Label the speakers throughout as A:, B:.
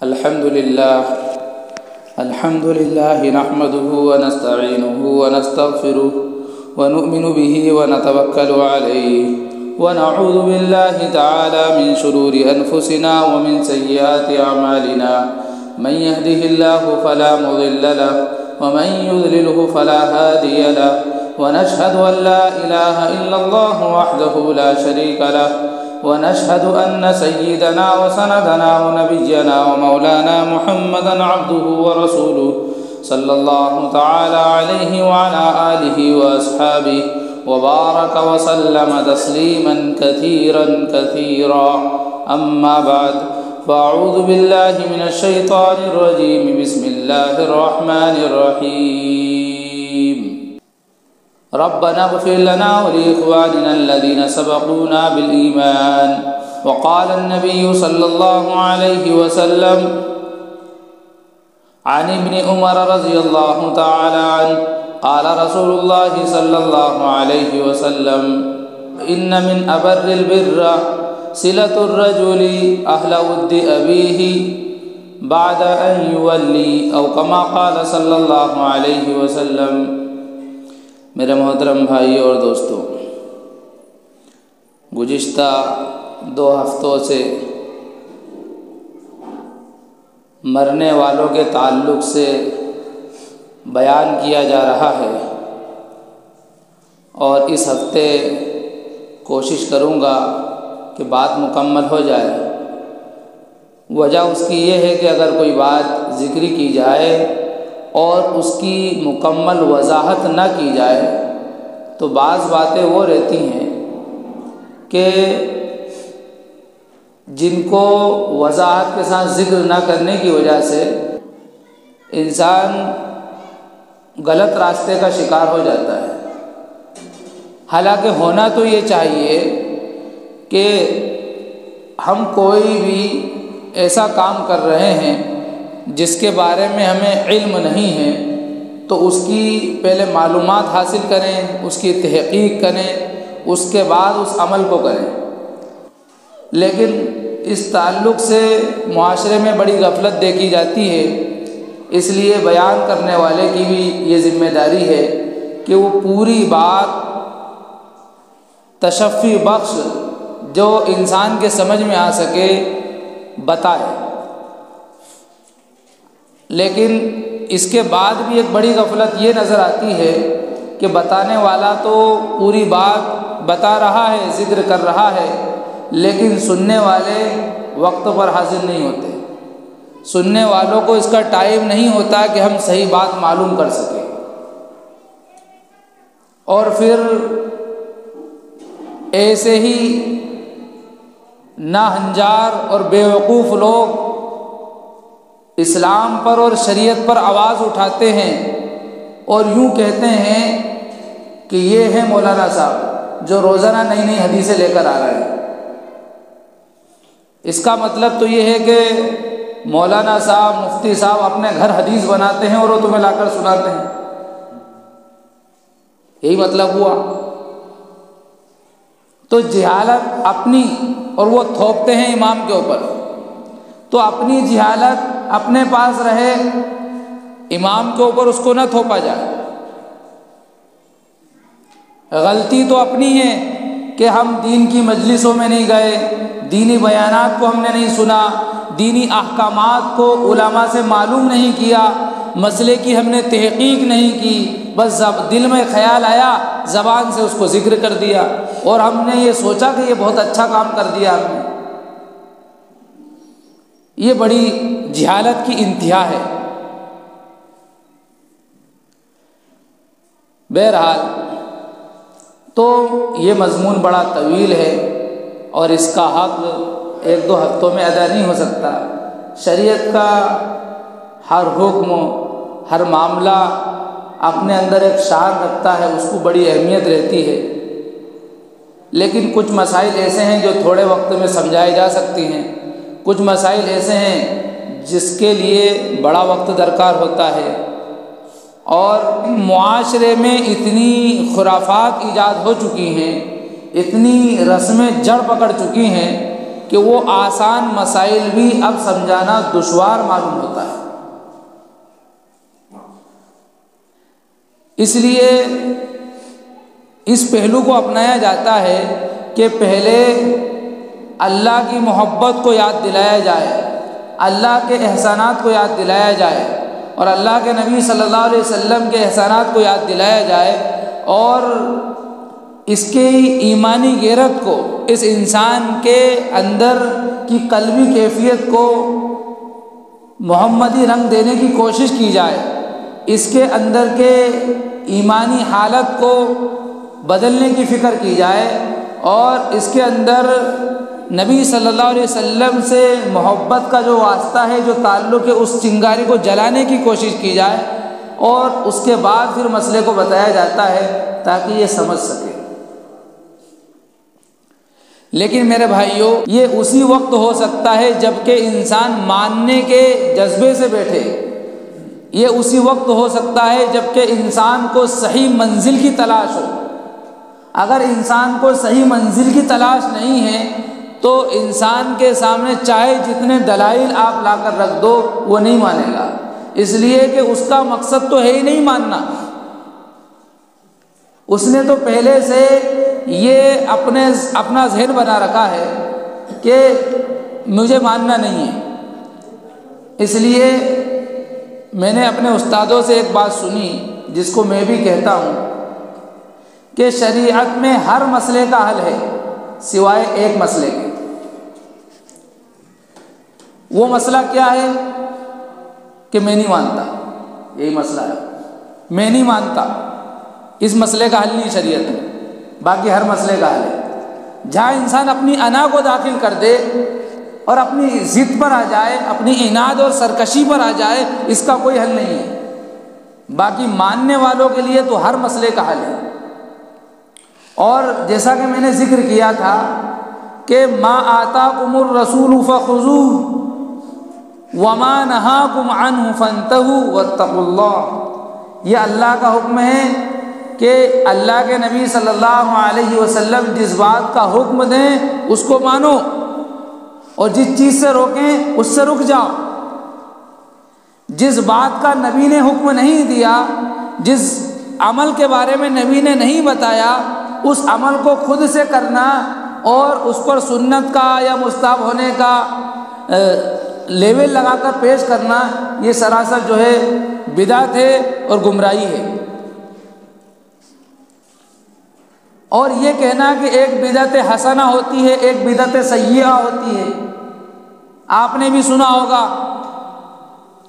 A: الحمد لله نحمده ونستعينه ونستغفره ونؤمن به ونتوكل عليه ونعوذ بالله تعالى من شرور أنفسنا ومن سيئات أعمالنا من يهده الله فلا مضل له ومن يضلله فلا هادي له ونشهد أن لا إله إلا الله وحده لا شريك له ونشهد أن سيدنا وسندنا ونبينا ومولانا محمدا عبده ورسوله صلى الله تعالى عليه وعلى آله وأصحابه وبارك وسلم تسليما كثيرا أما بعد فأعوذ بالله من الشيطان الرجيم بسم الله الرحمن الرحيم ربنا اغفر لنا ولإخواننا الذين سبقونا بالإيمان وقال النبي صلى الله عليه وسلم عن ابن عمر رضي الله تعالى عنه قال رسول الله صلى الله عليه وسلم إن من أبر البر صلة الرجل أهل ود أبيه بعد أن يولي أو كما قال صلى الله عليه وسلم۔ میرے محترم بھائی اور دوستو، گزشتہ 2 ہفتوں سے مرنے والوں کے تعلق سے بیان کیا جا رہا ہے، اور اس ہفتے کوشش کروں گا کہ بات مکمل ہو جائے۔ وجہ اس کی یہ ہے کہ اگر کوئی بات ذکر کی جائے اور اس کی مکمل وضاحت نہ کی جائے تو بعض باتیں وہ رہتی ہیں کہ جن کو وضاحت کے ساتھ ذکر نہ کرنے کی وجہ سے انسان غلط راستے کا شکار ہو جاتا ہے۔ حالانکہ ہونا تو یہ چاہیے کہ ہم کوئی بھی ایسا کام کر رہے ہیں جس کے بارے میں ہمیں علم نہیں ہے تو اس کی پہلے معلومات حاصل کریں، اس کی تحقیق کریں، اس کے بعد اس عمل کو کریں۔ لیکن اس تعلق سے معاشرے میں بڑی غفلت دیکھی جاتی ہے، اس لیے بیان کرنے والے کی بھی یہ ذمہ داری ہے کہ وہ پوری بات تشفی بخش جو انسان کے سمجھ میں آ سکے بتائے۔ لیکن اس کے بعد بھی ایک بڑی غفلت یہ نظر آتی ہے کہ بتانے والا تو پوری بات بتا رہا ہے، ذکر کر رہا ہے، لیکن سننے والے وقت پر حاضر نہیں ہوتے۔ سننے والوں کو اس کا ٹائم نہیں ہوتا کہ ہم صحیح بات معلوم کر سکیں، اور پھر ایسے ہی ناہنجار اور بیوقوف لوگ اسلام پر اور شریعت پر آواز اٹھاتے ہیں اور یوں کہتے ہیں کہ یہ ہے مولانا صاحب جو روزانہ نئی نئی حدیثیں لے کر آ رہے ہیں۔ اس کا مطلب تو یہ ہے کہ مولانا صاحب، مفتی صاحب اپنے گھر حدیث بناتے ہیں اور وہ تمہیں لا کر سناتے ہیں، یہی مطلب ہوا۔ تو جہالت اپنی، اور وہ تھوپتے ہیں امام کے اوپر، تو اپنی جہالت اپنے پاس رہے، امام کے اوپر اس کو نہ تھوپا جائے۔ غلطی تو اپنی ہے کہ ہم دین کی مجلسوں میں نہیں گئے، دینی بیانات کو ہم نے نہیں سنا، دینی احکامات کو علماء سے معلوم نہیں کیا، مسئلے کی ہم نے تحقیق نہیں کی، بس دل میں خیال آیا زبان سے اس کو ذکر کر دیا، اور ہم نے یہ سوچا کہ یہ بہت اچھا کام کر دیا ہم نے۔ یہ بڑی جہالت کی انتہا ہے۔ بہرحال تو یہ مضمون بڑا طویل ہے اور اس کا حق 1-2 ہفتوں میں ادا نہیں ہو سکتا۔ شریعت کا ہر حکم، ہر معاملہ اپنے اندر ایک شان رکھتا ہے، اس کو بڑی اہمیت رہتی ہے، لیکن کچھ مسائل ایسے ہیں جو تھوڑے وقت میں سمجھائے جا سکتی ہیں، کچھ مسائل ایسے ہیں جس کے لیے بڑا وقت درکار ہوتا ہے، اور معاشرے میں اتنی خرافات ایجاد ہو چکی ہیں، اتنی رسمیں جڑ پکڑ چکی ہیں کہ وہ آسان مسائل بھی اب سمجھانا دشوار معلوم ہوتا ہے۔ اس لیے اس پہلو کو اپنایا جاتا ہے کہ پہلے اللہ کی محبت کو یاد دلایا جائے، اللہ کے احسانات کو یاد دلایا جائے، اور اللہ کے نبی صلی اللہ علیہ وسلم کے احسانات کو یاد دلایا جائے، اور اس کے ایمانی غیرت کو، اس انسان کے اندر کی قلبی کیفیت کو محمدی رنگ دینے کی کوشش کی جائے، اس کے اندر کے ایمانی حالت کو بدلنے کی فکر کی جائے، اور اس کے اندر نبی صلی اللہ علیہ وسلم سے محبت کا جو واسطہ ہے، جو تعلق ہے، اس چنگاری کو جلانے کی کوشش کی جائے، اور اس کے بعد پھر مسئلے کو بتایا جاتا ہے تاکہ یہ سمجھ سکے۔ لیکن میرے بھائیوں، یہ اسی وقت ہو سکتا ہے جب کہ انسان ماننے کے جذبے سے بیٹھے، یہ اسی وقت ہو سکتا ہے جب کہ انسان کو صحیح منزل کی تلاش ہو۔ اگر انسان کو صحیح منزل کی تلاش نہیں ہے تو انسان کے سامنے چاہے جتنے دلائل آپ لا کر رکھ دو وہ نہیں مانے گا، اس لیے کہ اس کا مقصد تو ہے ہی نہیں ماننا۔ اس نے تو پہلے سے یہ اپنا ذہن بنا رکھا ہے کہ مجھے ماننا نہیں ہے۔ اس لیے میں نے اپنے استادوں سے ایک بات سنی جس کو میں بھی کہتا ہوں کہ شریعت میں ہر مسئلے کا حل ہے سوائے ایک مسئلے کے۔ وہ مسئلہ کیا ہے؟ کہ میں نہیں مانتا، یہی مسئلہ ہے، میں نہیں مانتا۔ اس مسئلے کا حل نہیں شریعت میں، باقی ہر مسئلے کا حل ہے۔ جہاں انسان اپنی انا کو داخل کر دے اور اپنی ضد پر آ جائے، اپنی عناد اور سرکشی پر آ جائے، اس کا کوئی حل نہیں ہے۔ باقی ماننے والوں کے لیے تو ہر مسئلے کا حل ہے۔ اور جیسا کہ میں نے ذکر کیا تھا کہ ما آتاکم الرسول فخذوہ وما نہاکم عنہ فانتہوا واتقوا اللہ۔ یہ اللہ کا حکم ہے کہ اللہ کے نبی صلی اللہ علیہ وسلم جس بات کا حکم دیں اس کو مانو، اور جس چیز سے روکیں اس سے رک جاؤ۔ جس بات کا نبی نے حکم نہیں دیا، جس عمل کے بارے میں نبی نے نہیں بتایا، اس عمل کو خود سے کرنا اور اس پر سنت کا یا مستحب ہونے کا لیول لگا کر پیش کرنا، یہ سراسر جو ہے بدعت ہے اور گمراہی ہے۔ اور یہ کہنا کہ ایک بدعت حسنہ ہوتی ہے، ایک بدعت سیئہ ہوتی ہے، آپ نے بھی سنا ہوگا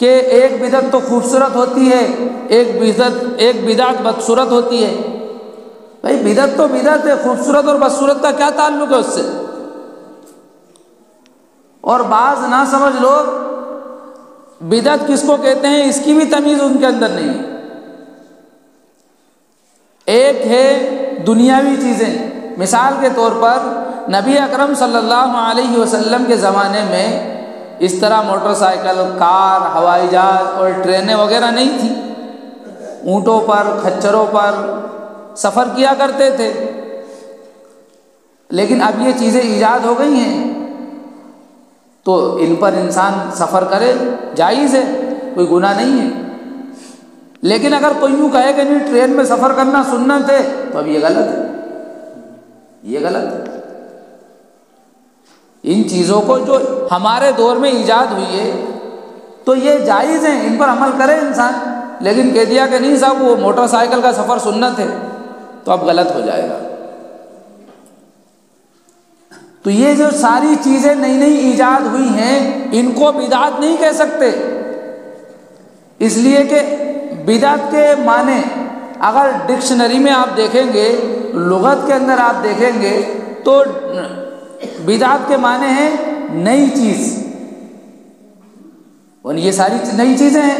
A: کہ ایک بدعت تو خوبصورت ہوتی ہے، ایک بدعت بدصورت ہوتی ہے۔ بھائی بدعت تو بدعت ہے، خوبصورت اور بدصورت کا کیا تعلق ہے اس سے؟ اور بعض نہ سمجھ لوگ بدعت کس کو کہتے ہیں اس کی بھی تمیز ان کے اندر نہیں ہے۔ ایک ہے دنیاوی چیزیں، مثال کے طور پر نبی اکرم صلی اللہ علیہ وسلم کے زمانے میں اس طرح موٹر سائیکل، کار، ہوائی جہاز اور ٹرینیں وغیرہ نہیں تھیں۔ اونٹوں پر، کھچروں پر سفر کیا کرتے تھے، لیکن اب یہ چیزیں ایجاد ہو گئی ہیں تو ان پر انسان سفر کرے، جائز ہے، کوئی گناہ نہیں ہے۔ لیکن اگر کوئی یوں کہے کہ نہیں ٹرین میں سفر کرنا سنت ہے تو اب یہ غلط ہے، یہ غلط ہے۔ ان چیزوں کو جو ہمارے دور میں ایجاد ہوئی ہے تو یہ جائز ہیں، ان پر عمل کرے انسان، لیکن کہہ دیا کہ نہیں صاحب وہ موٹر سائیکل کا سفر سنت ہے تو اب غلط ہو جائے گا۔ تو یہ جو ساری چیزیں نئی نئی ایجاد ہوئی ہیں ان کو بدعت نہیں کہہ سکتے، اس لیے کہ بدعت کے معنی اگر ڈکشنری میں آپ دیکھیں گے، لغت کے اندر آپ دیکھیں گے تو بدعت کے معنی ہیں نئی چیز، اور یہ ساری نئی چیزیں ہیں۔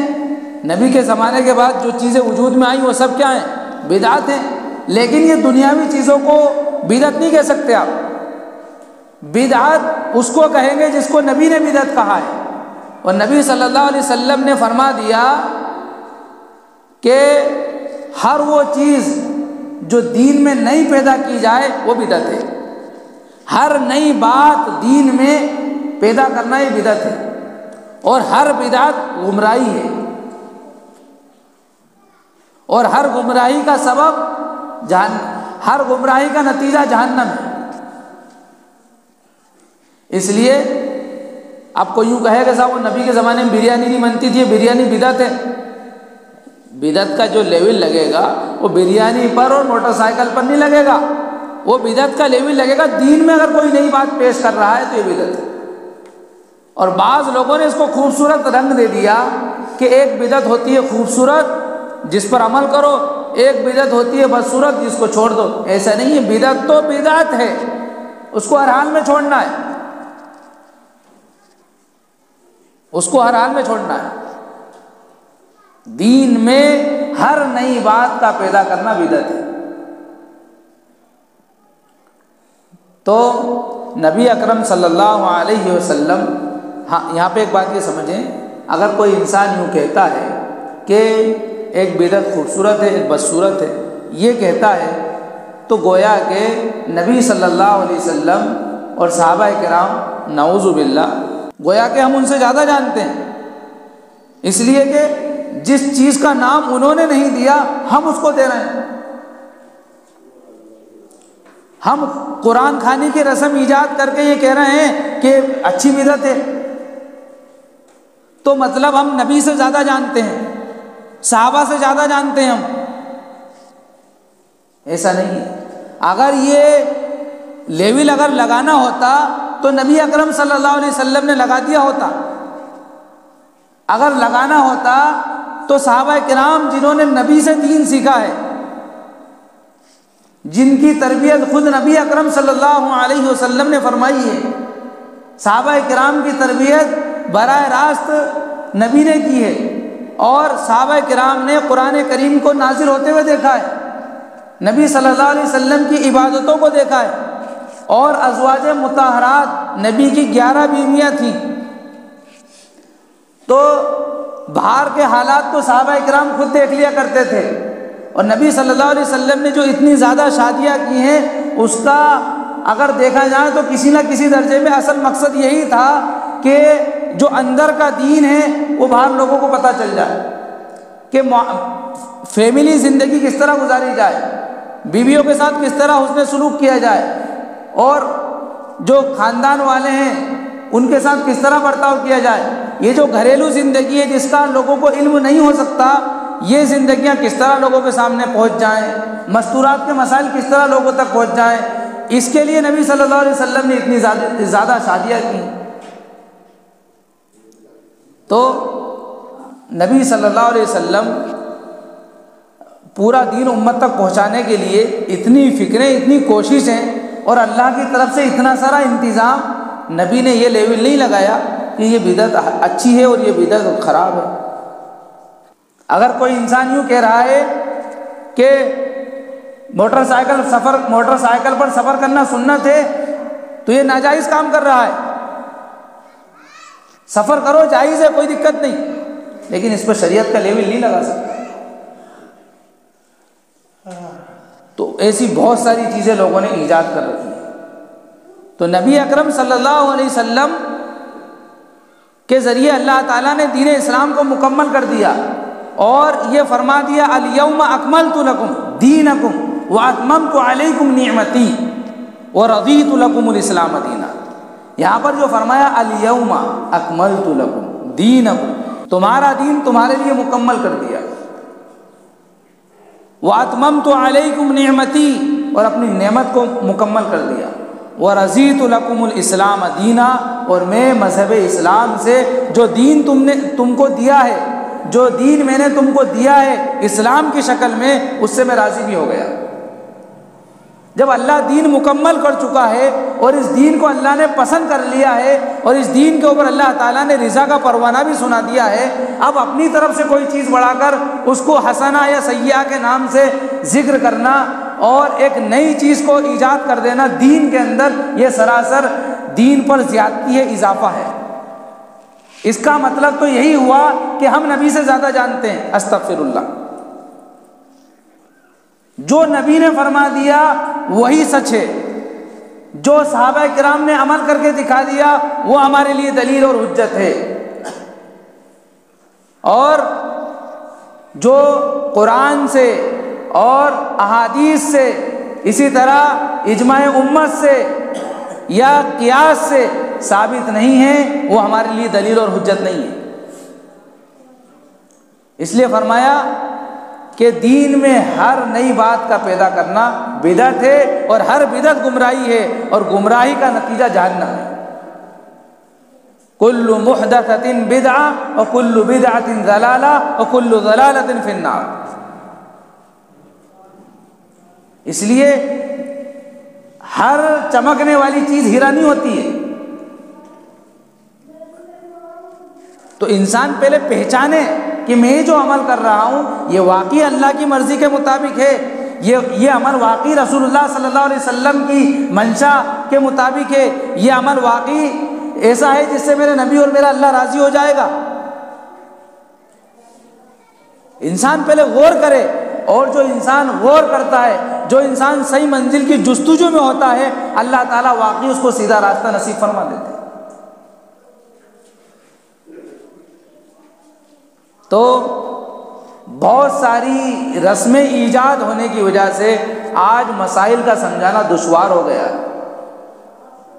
A: نبی کے زمانے کے بعد جو چیزیں وجود میں آئیں وہ سب کیا ہیں؟ بدعت ہیں۔ لیکن یہ دنیاوی چیزوں کو بدعت نہیں کہہ سکتے آپ۔ بدعت اس کو کہیں گے جس کو نبی نے بدعت کہا ہے، اور نبی صلی اللہ علیہ وسلم نے فرما دیا کہ ہر وہ چیز جو دین میں نہیں پیدا کی جائے وہ بدعت ہے، ہر نئی بات دین میں پیدا کرنا یہ بدعت ہے، اور ہر بدعت گمراہی ہے، اور ہر گمراہی کا سبب ہر گمراہی کا نتیجہ جہنم ہے۔ اس لیے آپ کو یوں کہے کہ صاحب وہ نبی کے زمانے میں بریانی نہیں بنتی تھی، بریانی بدعت ہے۔ بدعت کا جو لیول لگے گا وہ بریانی پر اور موٹر سائیکل پر نہیں لگے گا، وہ بدعت کا لیول لگے گا دین میں اگر کوئی نئی بات پیش کر رہا ہے تو یہ بدعت ہے۔ اور بعض لوگوں نے اس کو خوبصورت رنگ دے دیا کہ ایک بدعت ہوتی ہے خوبصورت جس پر عمل کرو، ایک بدعت ہوتی ہے بدصورت جس کو چھوڑ دو۔ ایسا نہیں ہے، بدعت تو بدعت ہے، اس کو ہر حال میں چھوڑنا ہے، اس کو ہر حال میں چھوڑنا ہے۔ دین میں ہر نئی بات کا پیدا کرنا بدعت ہے۔ تو نبی اکرم صلی اللہ علیہ وسلم، ہاں یہاں پہ ایک بات یہ سمجھیں، اگر کوئی انسان یوں کہتا ہے کہ ایک بدعت خوبصورت ہے ایک بدصورت ہے، یہ کہتا ہے تو گویا کہ نبی صلی اللہ علیہ وسلم اور صحابہ کرام نعوذ باللہ گویا کہ ہم ان سے زیادہ جانتے ہیں، اس لیے کہ جس چیز کا نام انہوں نے نہیں دیا ہم اس کو دے رہے ہیں۔ ہم قرآن خوانی کی رسم ایجاد کر کے یہ کہہ رہے ہیں کہ اچھی بدعت ہے، تو مطلب ہم نبی سے زیادہ جانتے ہیں، صحابہ سے زیادہ جانتے ہیں ہم۔ ایسا نہیں ہے۔ اگر یہ لیول اگر لگانا ہوتا تو نبی اکرم صلی اللہ علیہ وسلم نے لگا دیا ہوتا، اگر لگانا ہوتا تو صحابہ کرام جنہوں نے نبی سے دین سیکھا ہے، جن کی تربیت خود نبی اکرم صلی اللہ علیہ وسلم نے فرمائی ہے، صحابہ کرام کی تربیت براہ راست نبی نے کی ہے، اور صحابہ کرام نے قرآن کریم کو نازل ہوتے ہوئے دیکھا ہے، نبی صلی اللہ علیہ وسلم کی عبادتوں کو دیکھا ہے، اور ازواج مطہرات نبی کی 11 بیویاں تھیں، تو باہر کے حالات کو صحابہ کرام خود دیکھ لیا کرتے تھے، اور نبی صلی اللہ علیہ وسلم نے جو اتنی زیادہ شادیاں کی ہیں اس کا اگر دیکھا جائے تو کسی نہ کسی درجے میں اصل مقصد یہی تھا کہ جو اندر کا دین ہے وہ باہر لوگوں کو پتہ چل جائے کہ فیملی زندگی کس طرح گزاری جائے، بیویوں کے ساتھ کس طرح حسن سلوک کیا جائے، اور جو خاندان والے ہیں ان کے ساتھ کس طرح برتاؤ کیا جائے۔ یہ جو گھریلو زندگی ہے جس کا لوگوں کو علم نہیں ہو سکتا، یہ زندگیاں کس طرح لوگوں کے سامنے پہنچ جائیں، مستورات کے مسائل کس طرح لوگوں تک پہنچ جائیں، اس کے لیے نبی صلی اللہ علیہ وسلم نے اتنی زیادہ شادیاں کی۔ تو نبی صلی اللہ علیہ وسلم پورا دین امت تک پہنچانے کے لیے اتنی فکریں، اتنی کوششیں، اور اللہ کی طرف سے اتنا سارا انتظام، نبی نے یہ لیول نہیں لگایا کہ یہ بدعت اچھی ہے اور یہ بدعت خراب ہے۔ اگر کوئی انسان یوں کہہ رہا ہے کہ موٹر سائیکل پر سفر کرنا سنت ہے تو یہ ناجائز کام کر رہا ہے۔ سفر کرو، جائز ہے، کوئی دقت نہیں، لیکن اس پر شریعت کا لیول نہیں لگا سکتا۔ تو ایسی بہت ساری چیزیں لوگوں نے ایجاد کر رکھی ہیں۔ تو نبی اکرم صلی اللہ علیہ وسلم کے ذریعے اللہ تعالیٰ نے دین اسلام کو مکمل کر دیا، اور یہ فرما دیا الیوم اکملت لکم دینکم واتممت علیکم نعمتی ورضیت لکم الاسلام دینا۔ یہاں پر جو فرمایا الیوم اکملت لکم دینکم، تمہارا دین تمہارے لیے مکمل کر دیا، واتممت علیکم نعمتی، اور اپنی نعمت کو مکمل کر دیا، ورضیت لکم الاسلام دینا، اور میں مذہب اسلام سے جو دین تم کو دیا ہے، جو دین میں نے تم کو دیا ہے اسلام کی شکل میں، اس سے میں راضی بھی ہو گیا۔ جب اللہ دین مکمل کر چکا ہے اور اس دین کو اللہ نے پسند کر لیا ہے اور اس دین کے اوپر اللہ تعالیٰ نے رضا کا پروانہ بھی سنا دیا ہے، اب اپنی طرف سے کوئی چیز بڑھا کر اس کو حسنہ یا سیئہ کے نام سے ذکر کرنا اور ایک نئی چیز کو ایجاد کر دینا دین کے اندر، یہ سراسر دین پر زیادتی ہے، اضافہ ہے۔ اس کا مطلب تو یہی ہوا کہ ہم نبی سے زیادہ جانتے ہیں۔ استغفر اللہ۔ جو نبی نے فرما دیا وہی سچ ہے، جو صحابہ کرام نے عمل کر کے دکھا دیا وہ ہمارے لیے دلیل اور حجت ہے، اور جو قرآن سے اور احادیث سے، اسی طرح اجماع امت سے یا قیاس سے ثابت نہیں ہے وہ ہمارے لیے دلیل اور حجت نہیں ہے۔ اس لیے فرمایا کہ دین میں ہر نئی بات کا پیدا کرنا بدعت ہے، اور ہر بدعت گمراہی ہے، اور گمراہی کا نتیجہ جہنم ہے۔ کل محدثۃ بدعہ وکل بدعۃ ضلالہ وکل ضلالۃ فی النار۔ اس لیے ہر چمکنے والی چیز ہیرا نہیں ہوتی ہے، تو انسان پہلے پہچانے کہ میں جو عمل کر رہا ہوں یہ واقعی اللہ کی مرضی کے مطابق ہے، یہ عمل واقعی رسول اللہ صلی اللہ علیہ وسلم کی منشا کے مطابق ہے، یہ عمل واقعی ایسا ہے جس سے میرے نبی اور میرا اللہ راضی ہو جائے گا۔ انسان پہلے غور کرے، اور جو انسان غور کرتا ہے، جو انسان صحیح منزل کی جستجو میں ہوتا ہے، اللہ تعالیٰ واقعی اس کو سیدھا راستہ نصیب فرما دیتے ہیں۔ تو بہت ساری رسمیں ایجاد ہونے کی وجہ سے آج مسائل کا سمجھانا دشوار ہو گیا ہے،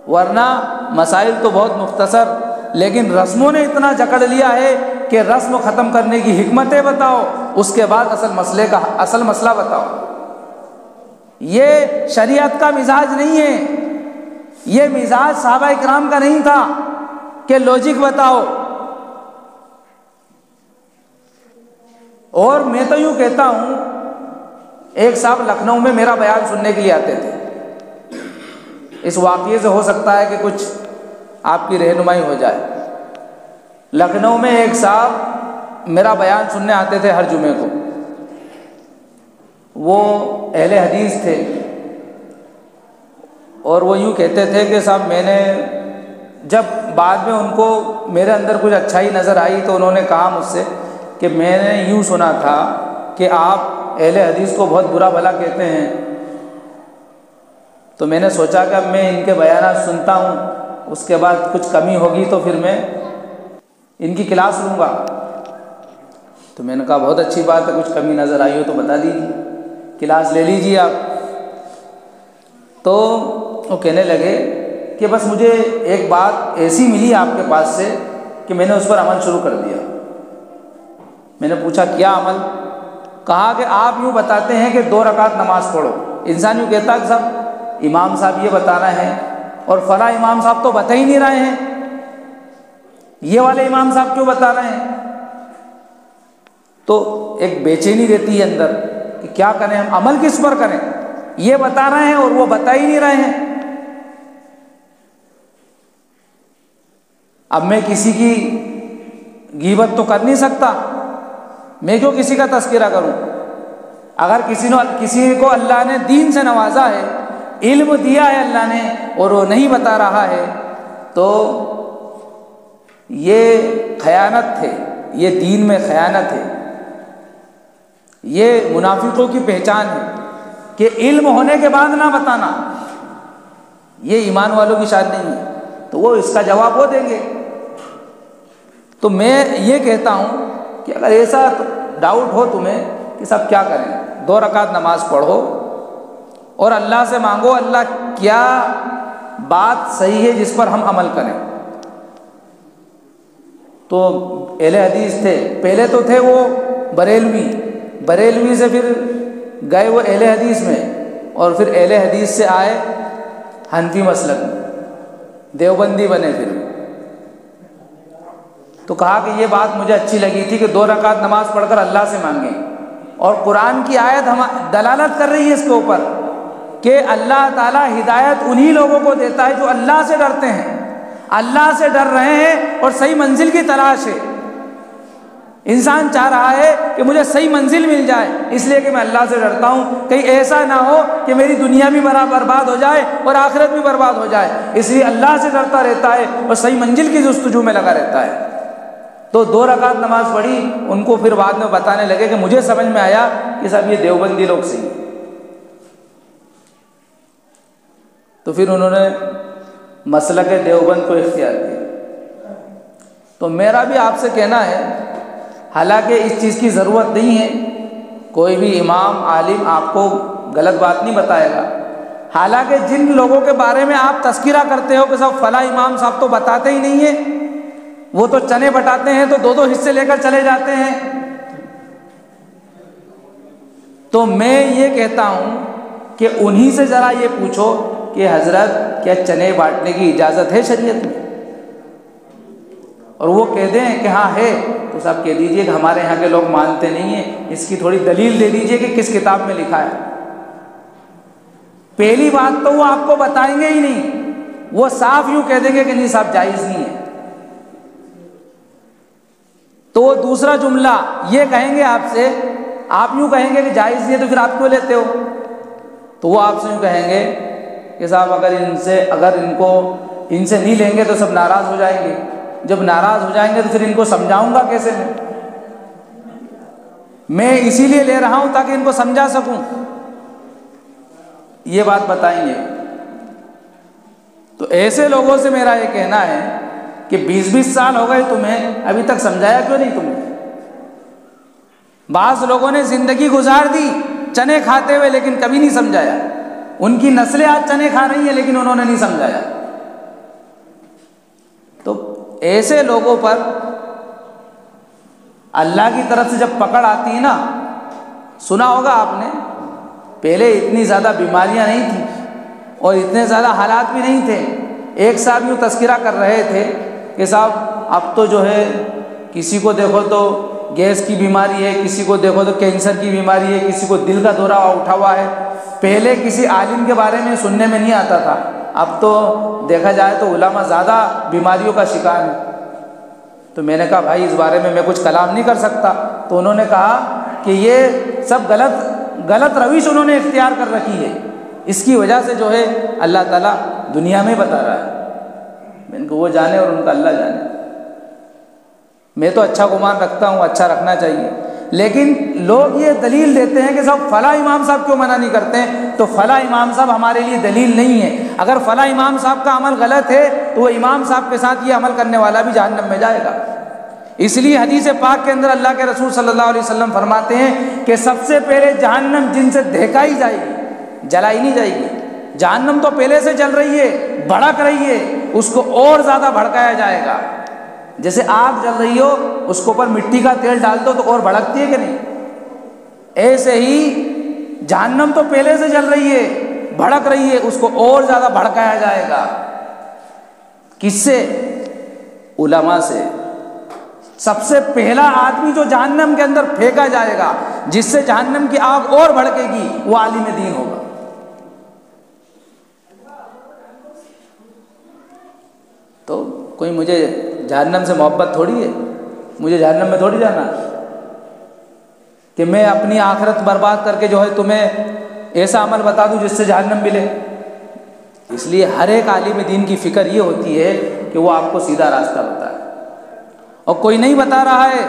A: ورنہ مسائل تو بہت مختصر، لیکن رسموں نے اتنا جکڑ لیا ہے کہ رسم ختم کرنے کی حکمتیں بتاؤ، اس کے بعد اصل مسئلہ بتاؤ۔ یہ شریعت کا مزاج نہیں ہے، یہ مزاج صحابہ کرام کا نہیں تھا کہ لاجک بتاؤ۔ اور میں تو یوں کہتا ہوں، ایک صاحب لکھنؤ میں میرا بیان سننے کے لیے آتے تھے، اس واقعے سے ہو سکتا ہے کہ کچھ آپ کی رہنمائی ہو جائے۔ لکھنؤ میں ایک صاحب میرا بیان سننے آتے تھے ہر جمعے کو، وہ اہل حدیث تھے، اور وہ یوں کہتے تھے کہ صاحب میں نے جب بعد میں ان کو میرے اندر کچھ اچھائی نظر آئی تو انہوں نے کہا مجھ سے کہ میں نے یوں سنا تھا کہ آپ اہل حدیث کو بہت برا بھلا کہتے ہیں، تو میں نے سوچا کہ اب میں ان کے بیانات سنتا ہوں، اس کے بعد کچھ کمی ہوگی تو پھر میں ان کی کلاس لوں گا۔ تو میں نے کہا بہت اچھی بات ہے، کچھ کمی نظر آئی ہو تو بتا دیجیے، کلاس لے لیجیے آپ۔ تو وہ کہنے لگے کہ بس مجھے ایک بات ایسی ملی آپ کے پاس سے کہ میں نے اس پر عمل شروع کر دیا۔ میں نے پوچھا کیا عمل؟ کہا کہ آپ یوں بتاتے ہیں کہ 2 رکعت نماز پڑھو۔ انسان یوں کہتا ہے کہ صاحب امام صاحب یہ بتا رہے ہیں اور فلاں امام صاحب تو بتا ہی نہیں رہے ہیں، یہ والے امام صاحب کیوں بتا رہے ہیں؟ تو ایک بے چینی رہتی ہے اندر کہ کیا کریں، ہم عمل کس پر کریں؟ یہ بتا رہے ہیں اور وہ بتا ہی نہیں رہے ہیں۔ اب میں کسی کی غیبت تو کر نہیں سکتا، میں کیوں کسی کا تذکرہ کروں؟ اگر کسی کو اللہ نے دین سے نوازا ہے، علم دیا ہے اللہ نے، اور وہ نہیں بتا رہا ہے تو یہ خیانت ہے، یہ دین میں خیانت ہے، یہ منافقوں کی پہچان ہے کہ علم ہونے کے بعد نہ بتانا، یہ ایمان والوں کی شان نہیں ہے۔ تو وہ اس کا جواب وہ دیں گے۔ تو میں یہ کہتا ہوں کہ اگر ایسا ڈاؤٹ ہو تمہیں کہ سب کیا کریں، 2 رکعت نماز پڑھو اور اللہ سے مانگو اللہ کیا بات صحیح ہے جس پر ہم عمل کریں۔ تو اہل حدیث تھے، پہلے تو تھے وہ بریلوی سے پھر گئے وہ اہل حدیث میں، اور پھر اہل حدیث سے آئے حنفی مسلک میں، دیوبندی بنے پھر۔ تو کہا کہ یہ بات مجھے اچھی لگی تھی کہ 2 رکعت نماز پڑھ کر اللہ سے مانگیں، اور قرآن کی آیت دلالت کر رہی ہے اس کے اوپر کہ اللہ تعالیٰ ہدایت انہی لوگوں کو دیتا ہے جو اللہ سے ڈرتے ہیں، اللہ سے ڈر رہے ہیں اور صحیح منزل کی تلاش ہے۔ انسان چاہ رہا ہے کہ مجھے صحیح منزل مل جائے، اس لیے کہ میں اللہ سے ڈرتا ہوں کہیں ایسا نہ ہو کہ میری دنیا بھی برباد ہو جائے اور آخرت بھی برباد ہو جائے، اس لیے اللہ سے ڈرتا رہتا ہے اور صحیح منزل کی جستجو میں لگا رہتا ہے۔ تو 2 رکعت نماز پڑھی، ان کو پھر بعد میں بتانے لگے کہ مجھے سمجھ میں آیا کہ صاحب یہ دیوبندی لوگ صحیح۔ تو پھر انہوں نے مسلک دیوبند کو اختیار کیا۔ تو میرا بھی آپ سے کہنا ہے، حالانکہ اس چیز کی ضرورت نہیں ہے، کوئی بھی امام عالم آپ کو غلط بات نہیں بتائے گا، حالانکہ جن لوگوں کے بارے میں آپ تذکرہ کرتے ہو کہ صاحب فلاں امام صاحب تو بتاتے ہی نہیں ہیں، وہ تو چنے بٹاتے ہیں تو دو دو حصے لے کر چلے جاتے ہیں، تو میں یہ کہتا ہوں کہ انہی سے ذرا یہ پوچھو کہ حضرت کیا چنے بانٹنے کی اجازت ہے شریعت میں؟ اور وہ کہہ دیں کہ ہاں ہے، تو صاحب کہہ دیجئے کہ ہمارے یہاں کے لوگ مانتے نہیں ہیں، اس کی تھوڑی دلیل دے دیجئے کہ کس کتاب میں لکھا ہے۔ پہلی بات تو وہ آپ کو بتائیں گے ہی نہیں، وہ صاف یوں کہہ دیں گے کہ نہیں صاحب جائز نہیں ہے۔ تو وہ دوسرا جملہ یہ کہیں گے آپ سے، آپ یوں کہیں گے کہ جائز نہیں ہے تو پھر آپ کیوں لیتے ہو؟ تو وہ آپ سے یوں کہیں گے کہ صاحب اگر ان سے نہیں لیں گے تو سب ناراض ہو جائیں گے، جب ناراض ہو جائیں گے تو پھر ان کو سمجھاؤں گا کیسے میں اسی لیے لے رہا ہوں تاکہ ان کو سمجھا سکوں، یہ بات بتائیں گے۔ تو ایسے لوگوں سے میرا یہ کہنا ہے کہ 20-20 سال ہو گئے تمہیں، ابھی تک سمجھایا کیوں نہیں تم نے؟ بعض لوگوں نے زندگی گزار دی چنے کھاتے ہوئے لیکن کبھی نہیں سمجھایا، ان کی نسلیں آج چنے کھا رہی ہیں لیکن انہوں نے نہیں سمجھایا۔ تو ایسے لوگوں پر اللہ کی طرف سے جب پکڑ آتی ہے نا، سنا ہوگا آپ نے، پہلے اتنی زیادہ بیماریاں نہیں تھیں اور اتنے زیادہ حالات بھی نہیں تھے، ایک صاحب یوں تذکرہ کر رہے تھے کہ صاحب اب تو جو ہے کسی کو دیکھو تو گیس کی بیماری ہے، کسی کو دیکھو تو کینسر کی بیماری ہے، کسی کو دل کا دورہ اٹھا ہوا ہے۔ پہلے کسی عالم کے بارے میں سننے میں نہیں آتا تھا، اب تو دیکھا جائے تو علماء زیادہ بیماریوں کا شکار ہیں۔ تو میں نے کہا بھائی اس بارے میں کچھ کلام نہیں کر سکتا، تو انہوں نے کہا کہ یہ سب غلط روش انہوں نے اختیار کر رکھی ہے، اس کی وجہ سے جو ہے اللہ تعالیٰ دنیا میں بتا رہا ہے۔ میں ان کو وہ جانے اور ان کا اللہ جانے، میں تو اچھا گمان رکھتا ہوں، اچھا رکھنا چاہیے، لیکن لوگ یہ دلیل دیتے ہیں کہ صاحب فلاں امام صاحب کیوں منع نہیں کرتے ہیں؟ تو فلاں امام صاحب ہمارے لیے دلیل نہیں ہے، اگر فلاں امام صاحب کا عمل غلط ہے تو وہ امام صاحب کے ساتھ یہ عمل کرنے والا بھی جہنم میں جائے گا۔ اس لیے حدیث پاک کے اندر اللہ کے رسول صلی اللہ علیہ وسلم فرماتے ہیں کہ سب سے پہلے جہنم جن سے دہکائی جائے گی، جلائی نہیں جائے گی، جہنم تو پہلے سے جل رہی ہے، بھڑک رہی ہے، اس کو اور زیادہ بھڑکایا جائے گا۔ جیسے آگ جل رہی ہو، اس کے اوپر مٹی کا تیل ڈال دو تو اور بھڑکتی ہے کہ نہیں؟ ایسے ہی جہنم تو پہلے سے جل رہی ہے، بھڑک رہی ہے، اس کو اور زیادہ بھڑکایا جائے گا۔ کس سے؟ علماء سے۔ سب سے پہلا آدمی جو جہنم کے اندر پھینکا جائے گا، جس سے جہنم کی آگ اور بھڑکے گی، وہ عالم دین ہوگا۔ تو کوئی مجھے جہنم سے محبت تھوڑی ہے، مجھے جہنم میں تھوڑی جانا کہ میں اپنی آخرت برباد کر کے جو ہے تمہیں ایسا عمل بتا دوں جس سے جہنم ملے۔ اس لیے ہر ایک عالم دین کی فکر یہ ہوتی ہے کہ وہ آپ کو سیدھا راستہ بتائے، اور کوئی نہیں بتا رہا ہے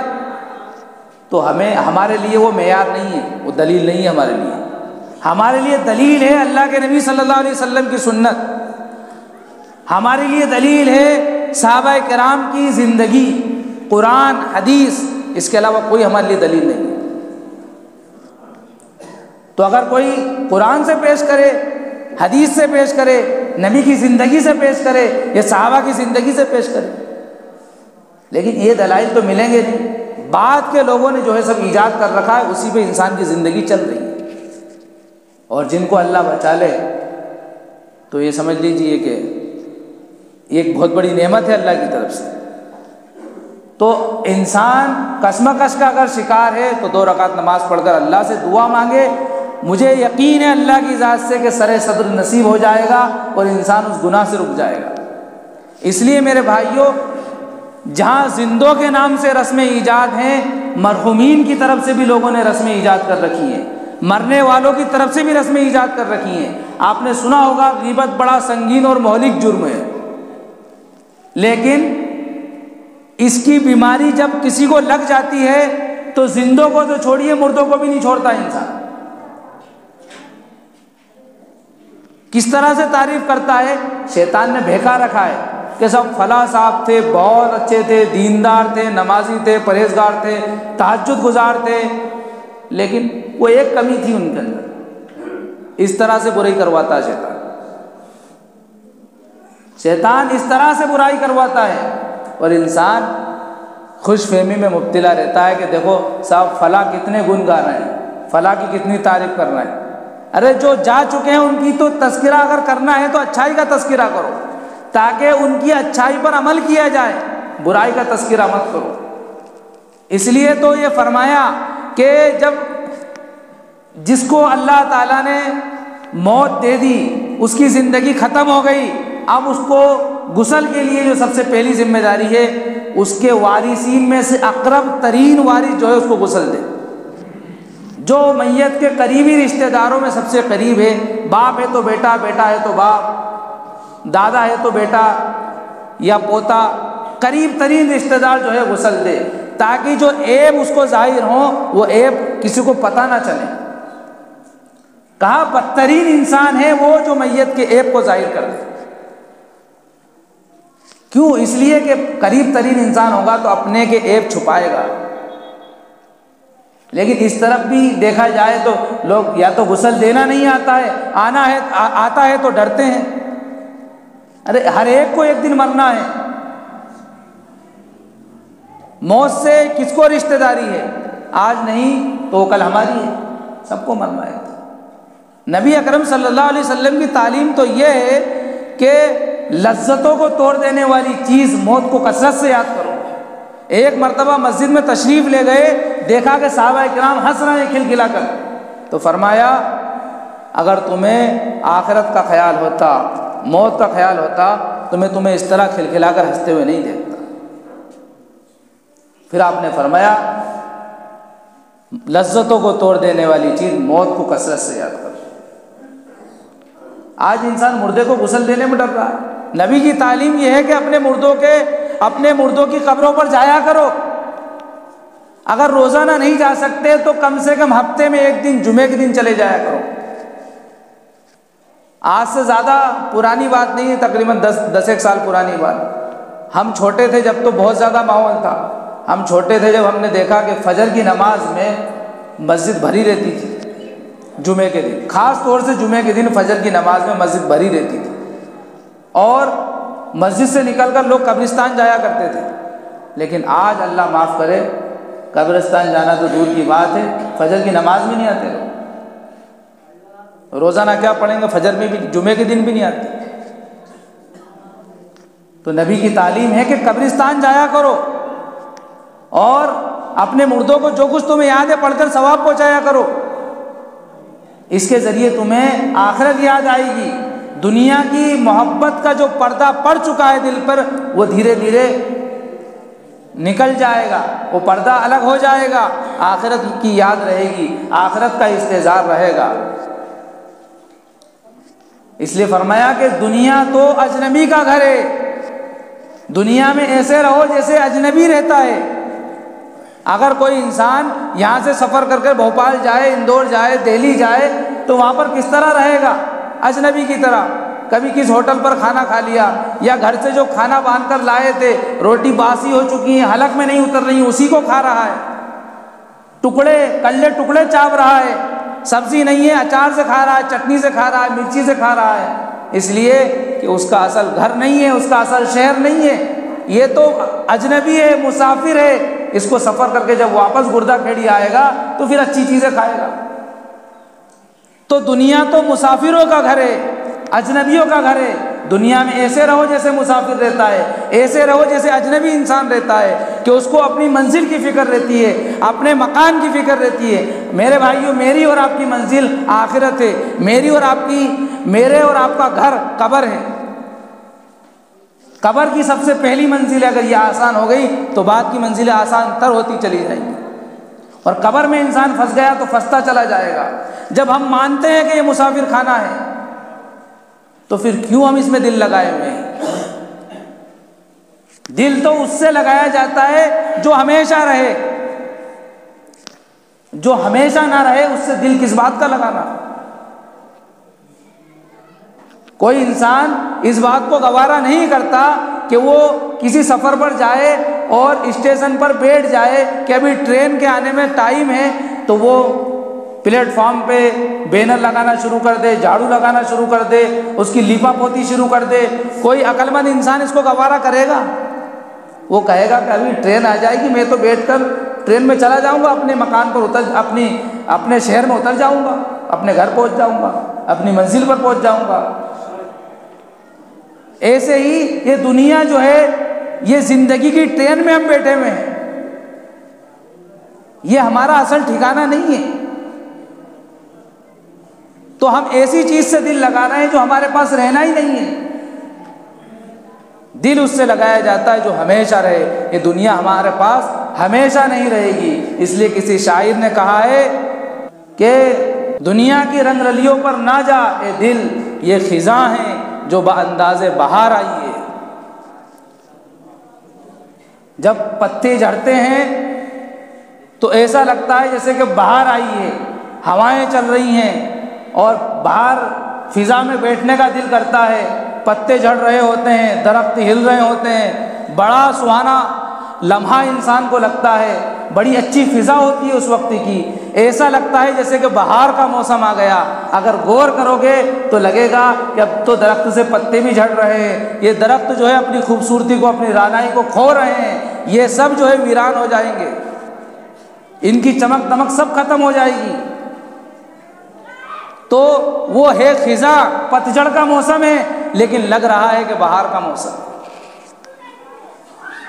A: تو ہمارے لیے وہ معیار نہیں ہے، وہ دلیل نہیں ہے ہمارے لیے۔ ہمارے لیے دلیل ہے اللہ کے نبی صلی اللہ علیہ وسلم کی سنت، ہمارے لیے دلیل ہے صحابہ کرام کی زندگی، قرآن حدیث، اس کے علاوہ کوئی ہمارے لیے دلیل نہیں ہے۔ تو اگر کوئی قرآن سے پیش کرے، حدیث سے پیش کرے، نبی کی زندگی سے پیش کرے یا صحابہ کی زندگی سے پیش کرے، لیکن یہ دلائل تو ملیں گے نہیں۔ بعد کے لوگوں نے جو ہے سب ایجاد کر رکھا ہے، اسی پہ انسان کی زندگی چل رہی ہے، اور جن کو اللہ بچا لے تو یہ سمجھ لیجئے کہ یہ ایک بہت بڑی نعمت ہے اللہ کی طرف سے۔ تو انسان کشمکش کا اگر شکار ہے تو 2 رکعت نماز پڑھ کر اللہ سے دعا مانگے، مجھے یقین ہے اللہ کی ذات سے کہ سر صدر نصیب ہو جائے گا اور انسان اس گناہ سے رک جائے گا۔ اس لیے میرے بھائیوں، جہاں زندوں کے نام سے رسمیں ایجاد ہیں، مرحومین کی طرف سے بھی لوگوں نے رسمیں ایجاد کر رکھی ہیں، مرنے والوں کی طرف سے بھی رسمیں ایجاد کر رکھی ہیں۔ آپ نے سنا ہوگا غیبت بڑا سنگین اور مہلک جرم ہے، لیکن اس کی بیماری جب کسی کو لگ جاتی ہے تو زندوں کو تو چھوڑیے، مردوں کو بھی نہیں چھوڑتا انسان۔ کس طرح سے تعریف کرتا ہے؟ شیطان نے بہکا رکھا ہے کہ سب فلاں صاحب تھے، بہت اچھے تھے، دیندار تھے، نمازی تھے، پرہیزگار تھے، تہجد گزار تھے، لیکن وہ ایک کمی تھی ان کے اندر۔ اس طرح سے برائی کرواتا ہے شیطان اس طرح سے برائی کرواتا ہے، اور انسان خوش فہمی میں مبتلا رہتا ہے کہ دیکھو صاحب فلاں کتنے گن گا رہے ہیں، فلاں کی کتنی تعریف کر رہے ہیں۔ ارے جو جا چکے ہیں ان کی تو تذکرہ اگر کرنا ہے تو اچھائی کا تذکرہ کرو، تاکہ ان کی اچھائی پر عمل کیا جائے، برائی کا تذکرہ مت کرو۔ اس لیے تو یہ فرمایا کہ جب جس کو اللہ تعالیٰ نے موت دے دی، اس کی زندگی ختم ہو گئی، اب اس کو غسل کے لیے جو سب سے پہلی ذمہ داری ہے، اس کے وارثین میں سے اقرب ترین وارث جو ہے اس کو غسل دے۔ جو میت کے قریبی رشتہ داروں میں سب سے قریب ہے، باپ ہے تو بیٹا، بیٹا ہے تو باپ، دادا ہے تو بیٹا یا پوتا، قریب ترین رشتہ دار جو ہے غسل دے، تاکہ جو عیب اس کو ظاہر ہوں وہ عیب کسی کو پتہ نہ چلے۔ کہا بدترین انسان ہے وہ جو میت کے عیب کو ظاہر کر دے۔ کیوں؟ اس لیے کہ قریب ترین انسان ہوگا تو اپنے کے عیب چھپائے گا۔ لیکن اس طرف بھی دیکھا جائے تو لوگ یا تو غسل دینا نہیں آتا ہے، آتا ہے تو ڈرتے ہیں۔ ارے ہر ایک کو ایک دن مرنا ہے، موت سے کس کو رشتہ داری ہے؟ آج نہیں تو کل ہماری ہے، سب کو مرنا ہے۔ نبی اکرم صلی اللہ علیہ وسلم کی تعلیم تو یہ ہے کہ لذتوں کو توڑ دینے والی چیز موت کو کثرت سے یاد کرو۔ ایک مرتبہ مسجد میں تشریف لے گئے، دیکھا کہ صحابہ کرام ہنس رہے ہیں کھلکھلا کر، تو فرمایا اگر تمہیں آخرت کا خیال ہوتا، موت کا خیال ہوتا تو میں تمہیں اس طرح کھلکھلا کر ہنستے ہوئے نہیں دیکھتا۔ پھر آپ نے فرمایا لذتوں کو توڑ دینے والی چیز موت کو کثرت سے یاد کرو۔ آج انسان مردے کو غسل دینے میں ڈر رہا ہے۔ نبی کی تعلیم یہ ہے کہ اپنے مردوں کی قبروں پر جایا کرو۔ اگر روزانہ نہیں جا سکتے تو کم سے کم ہفتے میں ایک دن، جمعے کے دن چلے جایا کرو۔ آج سے زیادہ پرانی بات نہیں ہے، تقریباً 10 سال پرانی بات۔ ہم چھوٹے تھے جب تو بہت زیادہ ماحول تھا۔ ہم چھوٹے تھے جب ہم نے دیکھا کہ فجر کی نماز میں مسجد بھری رہتی تھی، جمعے کے دن، خاص طور سے جمعے کے دن فجر کی نماز میں مسجد بھری رہتی تھی، اور مسجد سے نکل کر لوگ قبرستان جایا کرتے تھے۔ لیکن آج اللہ معاف کرے، قبرستان جانا تو دور کی بات ہے، فجر کی نماز میں نہیں آتے لوگ۔ روزانہ کیا پڑھیں گے، فجر میں بھی، جمعے کے دن بھی نہیں آتے۔ تو نبی کی تعلیم ہے کہ قبرستان جایا کرو، اور اپنے مردوں کو جو کچھ تمہیں یاد ہے پڑھ کر ثواب پہنچایا کرو۔ اس کے ذریعے تمہیں آخرت یاد آئے گی۔ دنیا کی محبت کا جو پردہ پڑ چکا ہے دل پر، وہ دھیرے دھیرے نکل جائے گا، وہ پردہ الگ ہو جائے گا، آخرت کی یاد رہے گی، آخرت کا استحضار رہے گا۔ اس لیے فرمایا کہ دنیا تو اجنبی کا گھر ہے، دنیا میں ایسے رہو جیسے اجنبی رہتا ہے۔ اگر کوئی انسان یہاں سے سفر کر کے بھوپال جائے، اندور جائے، دہلی جائے، تو وہاں پر کس طرح رہے گا؟ اجنبی کی طرح۔ کبھی کس ہوٹل پر کھانا کھا لیا، یا گھر سے جو کھانا باندھ کر لائے تھے، روٹی باسی ہو چکی ہیں، حلق میں نہیں اتر رہی، اسی کو کھا رہا ہے، ٹکڑے کلے ٹکڑے چاپ رہا ہے، سبزی نہیں ہے اچار سے کھا رہا ہے، چٹنی سے کھا رہا ہے، مرچی سے کھا رہا ہے، اس لیے کہ اس کا اصل گھر نہیں ہے، اس کا اصل شہر نہیں ہے، یہ تو اجنبی ہے، مسافر ہے۔ اس کو سفر کر کے جب واپس گردہ کھیڑی آئے گا تو پھر اچھی چیزیں کھائے گا۔ تو دنیا تو مسافروں کا گھر ہے، اجنبیوں کا گھر ہے۔ دنیا میں ایسے رہو جیسے مسافر رہتا ہے، ایسے رہو جیسے اجنبی انسان رہتا ہے، کہ اس کو اپنی منزل کی فکر رہتی ہے، اپنے مکان کی فکر رہتی ہے۔ میرے بھائیوں، میری اور آپ کی منزل آخرت ہے، میرے اور آپ کا گھر قبر ہے۔ قبر کی سب سے پہلی منزل ہے، اگر یہ آسان ہو گئی تو بعد کی منزلیں آسان تر ہوتی چلی جائیں گی، اور قبر میں انسان پھنس گیا تو پھنستا چلا جائے گا۔ جب ہم مانتے ہیں کہ یہ مسافر خانہ ہے تو پھر کیوں ہم اس میں دل لگائے ہوئے ہیں؟ دل تو اس سے لگایا جاتا ہے جو ہمیشہ رہے، جو ہمیشہ نہ رہے اس سے دل کس بات کا لگانا؟ کوئی انسان اس بات کو گوارا نہیں کرتا کہ وہ کسی سفر پر جائے اور اسٹیشن پر بیٹھ جائے کہ ابھی ٹرین کے آنے میں ٹائم ہے، تو وہ پلیٹ فارم پہ بینر لگانا شروع کر دے، جھاڑو لگانا شروع کر دے، اس کی لیپا پوتی شروع کر دے۔ کوئی عقل مند انسان اس کو گوارا کرے گا؟ وہ کہے گا کہ ابھی ٹرین آ جائے گی، میں تو بیٹھ کر ٹرین میں چلا جاؤں گا، اپنے مکان پر اپنے شہر میں اتر جاؤں گا، اپنے گھر پہنچ جاؤں گا، اپنی منزل پر پہنچ جاؤں گا۔ ایسے ہی یہ دنیا جو ہے، یہ زندگی کی ٹرین میں ہم بیٹھے ہوئے ہیں، یہ ہمارا اصل ٹھکانہ نہیں ہے۔ تو ہم ایسی چیز سے دل لگا رہے ہیں جو ہمارے پاس رہنا ہی نہیں ہے۔ دل اس سے لگایا جاتا ہے جو ہمیشہ رہے۔ یہ دنیا ہمارے پاس ہمیشہ نہیں رہے گی۔ اس لیے کسی شاعر نے کہا ہے کہ دنیا کی رنگ رلیوں پر نہ جا اے دل، یہ خزاں ہیں جو بانداز بہار آئی ہے۔ جب پتے جھڑتے ہیں تو ایسا لگتا ہے جیسے کہ بہار آئی ہے، ہوائیں چل رہی ہیں اور باہر فضا میں بیٹھنے کا دل کرتا ہے، پتے جھڑ رہے ہوتے ہیں، درخت ہل رہے ہوتے ہیں، بڑا سہانا لمحہ انسان کو لگتا ہے، بڑی اچھی فضا ہوتی ہے اس وقت کی، ایسا لگتا ہے جیسے کہ بہار کا موسم آ گیا۔ اگر غور کرو گے تو لگے گا کہ اب تو درخت سے پتے بھی جھڑ رہے ہیں، یہ درخت جو ہے اپنی خوبصورتی کو، اپنی رانائی کو کھو رہے ہیں، یہ سب جو ہے ویران ہو جائیں گے، ان کی چمک دمک سب ختم ہو جائے گی۔ تو وہ ہے خزاں، پتجھڑ کا موسم ہے، لیکن لگ رہا ہے کہ بہار کا موسم۔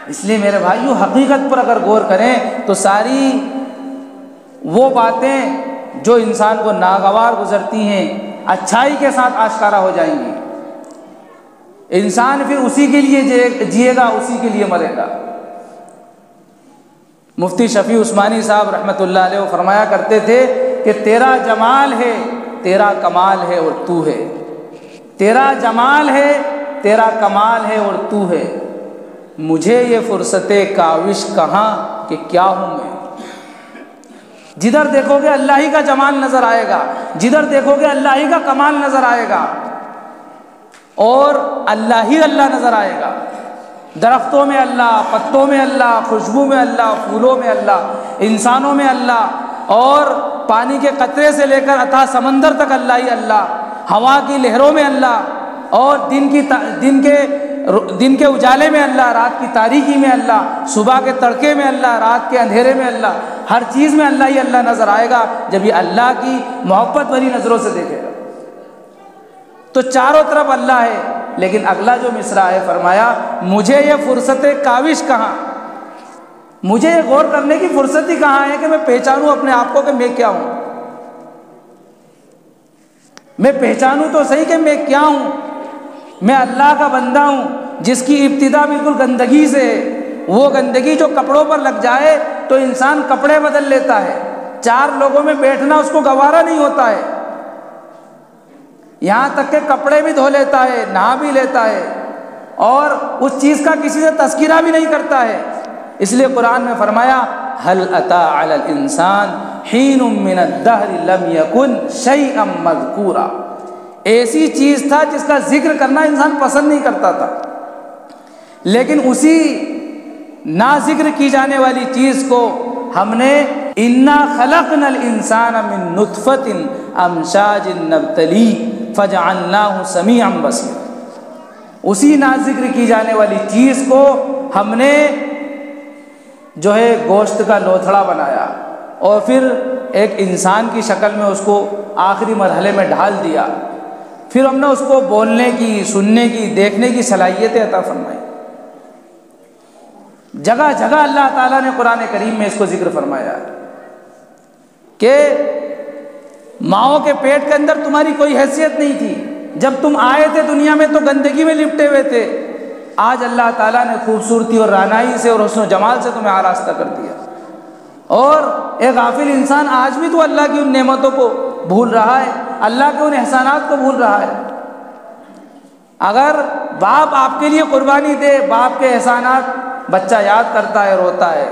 A: اس لیے میرے بھائیو، حقیقت پر اگر غور کریں تو ساری وہ باتیں جو انسان کو ناگوار گزرتی ہیں اچھائی کے ساتھ آشکارا ہو جائیں گی۔ انسان پھر اسی کے لیے جیے گا، اسی کے لیے مرے گا۔ مفتی شفیع عثمانی صاحب رحمۃ اللہ علیہ فرمایا کرتے تھے کہ تیرا جمال ہے، تیرا کمال ہے اور تو ہے، تیرا جمال ہے، تیرا کمال ہے اور تو ہے، مجھے یہ فرصت کاوش کہاں کہ کیا ہوں میں۔ جدھر دیکھو گے اللہ ہی کا جمال نظر آئے گا، جدھر دیکھو گے اللہ ہی کا کمال نظر آئے گا، اور اللہ ہی اللہ نظر آئے گا۔ درختوں میں اللہ، پتوں میں اللہ، خوشبو میں اللہ، پھولوں میں اللہ، انسانوں میں اللہ، اور پانی کے قطرے سے لے کر اتھاہ سمندر تک اللہ ہی اللہ، ہوا کی لہروں میں اللہ، اور دن کے اجالے میں اللہ، رات کی تاریکی میں اللہ، صبح کے تڑکے میں اللہ، رات کے اندھیرے میں اللہ، ہر چیز میں اللہ ہی اللہ نظر آئے گا جب یہ اللہ کی محبت بھری نظروں سے دیکھے گا۔ تو چاروں طرف اللہ ہے، لیکن اگلا جو مصرع ہے فرمایا مجھے یہ فرصت کاوش کہاں، مجھے یہ غور کرنے کی فرصت ہی کہاں ہے کہ میں پہچانوں اپنے آپ کو کہ میں کیا ہوں۔ میں پہچانوں تو صحیح کہ میں کیا ہوں۔ میں اللہ کا بندہ ہوں جس کی ابتدا بالکل گندگی سے ہے۔ وہ گندگی جو کپڑوں پر لگ جائے تو انسان کپڑے بدل لیتا ہے، چار لوگوں میں بیٹھنا اس کو گوارا نہیں ہوتا ہے، یہاں تک کہ کپڑے بھی دھو لیتا ہے، نہا بھی لیتا ہے، اور اس چیز کا کسی سے تذکرہ بھی نہیں کرتا ہے۔ اس لیے قرآن میں فرمایا هل اتى على الانسان حين من الدهر لم يكن شيئا مذكورا، ایسی چیز تھا جس کا ذکر کرنا انسان پسند نہیں کرتا تھا، لیکن اسی نا ذکر کی جانے والی چیز کو ہم نے انا خلقنا الانسان من نطفۃ امشاج نبتلی فجعلناہ سمیعا بصیرا، اسی نا ذکر کی جانے والی چیز کو ہم نے جو ہے گوشت کا لوتھڑا بنایا، اور پھر ایک انسان کی شکل میں اس کو آخری مرحلے میں ڈھال دیا، پھر ہم نے اس کو بولنے کی، سننے کی، دیکھنے کی صلاحیتیں عطا فرمائی۔ جگہ جگہ اللہ تعالیٰ نے قرآن کریم میں اس کو ذکر فرمایا کہ ماؤں کے پیٹ کے اندر تمہاری کوئی حیثیت نہیں تھی، جب تم آئے تھے دنیا میں تو گندگی میں لپٹے ہوئے تھے، آج اللہ تعالیٰ نے خوبصورتی اور رانائی سے اور حسن و جمال سے تمہیں آراستہ کر دیا۔ اور ایک غافل انسان آج بھی تو اللہ کی ان نعمتوں کو بھول رہا ہے، اللہ کے ان احسانات کو بھول رہا ہے۔ اگر باپ آپ کے لیے قربانی دے، باپ کے احسانات بچہ یاد کرتا ہے، روتا ہے،